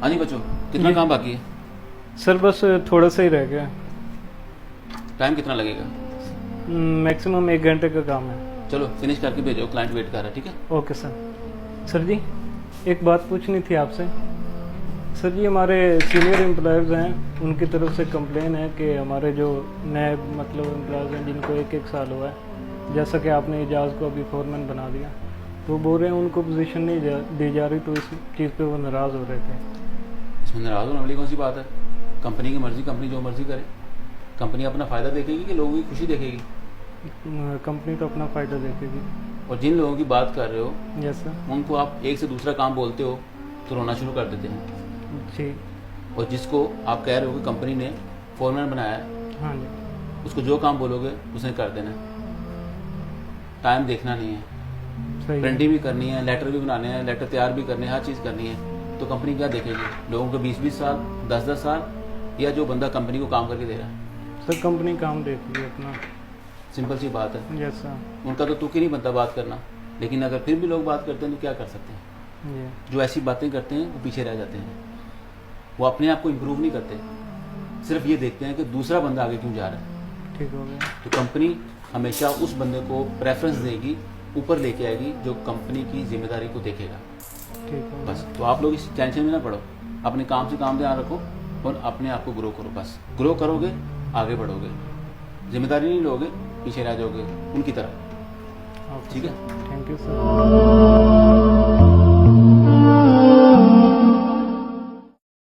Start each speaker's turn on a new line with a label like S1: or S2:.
S1: हाँ जी बच्चों, कितना काम बाकी है?
S2: सर बस थोड़ा सा ही रह गया।
S1: टाइम कितना लगेगा?
S2: मैक्सिमम 1 घंटे का काम है।
S1: चलो फिनिश करके भेजो, क्लाइंट वेट कर रहा है। ठीक है?
S2: Okay sir. सर जी एक बात पूछनी थी आपसे। सर जी हमारे सीनियर एम्प्लॉयज़ हैं, उनकी तरफ से कंप्लेन है कि हमारे जो नए मतलब एम्प्लॉयज़ हैं जिनको 1-1 साल हुआ है, जैसा कि आपने एजाज को अभी फोरमैन बना दिया, तो बोल रहे हैं उनको पोजीशन नहीं दी जा रही, तो इस चीज़ पे वो नाराज़ हो रहे थे।
S1: इसमें नाराज होने वाली कौन सी बात है? कंपनी की मर्जी, कंपनी जो मर्जी करे। कंपनी अपना फ़ायदा देखेगी कि लोगों की खुशी देखेगी?
S2: कंपनी तो अपना फ़ायदा देखेगी।
S1: और जिन लोगों की बात कर रहे हो
S2: यस सर।
S1: उनको आप एक से दूसरा काम बोलते हो तो रोना शुरू कर देते हैं।
S2: जी।
S1: और जिसको आप कह रहे हो कि कंपनी ने फोरमैन बनाया है,
S2: हाँ जी।
S1: उसको जो काम बोलोगे उसने कर देना है। टाइम देखना नहीं है,
S2: सही है।
S1: प्रिंटिंग भी करनी है, लेटर भी बनाने हैं, लेटर तैयार भी करने हैं, हर चीज़ करनी है। तो कंपनी क्या देखेगी? लोगों को 20-20 साल, 10-10 साल, या जो बंदा कंपनी को काम करके दे रहा है?
S2: सर कंपनी काम देती है अपना।
S1: सिंपल सी बात है।
S2: Yes sir.
S1: उनका तो तुक ही नहीं बनता बात करना। लेकिन अगर फिर भी लोग बात करते हैं तो क्या कर सकते हैं?
S2: ये
S1: जो ऐसी बातें करते हैं वो पीछे रह जाते हैं। वो अपने आप को इम्प्रूव नहीं करते, सिर्फ ये देखते हैं कि दूसरा बंदा आगे क्यों जा रहा है।
S2: ठीक हो गया।
S1: तो कंपनी हमेशा उस बंदे को प्रेफरेंस देगी, ऊपर लेके आएगी जो कंपनी की जिम्मेदारी को देखेगा।
S2: ठीक हो गया।
S1: बस तो आप लोग इस टेंशन में ना पड़ो, अपने काम से काम ध्यान रखो और अपने आप को ग्रो करो। बस ग्रो करोगे आगे बढ़ोगे, जिम्मेदारी नहीं लोगे पीछे रह जाओगे उनकी तरह।
S2: ओके
S1: ठीक है?
S2: Thank you sir.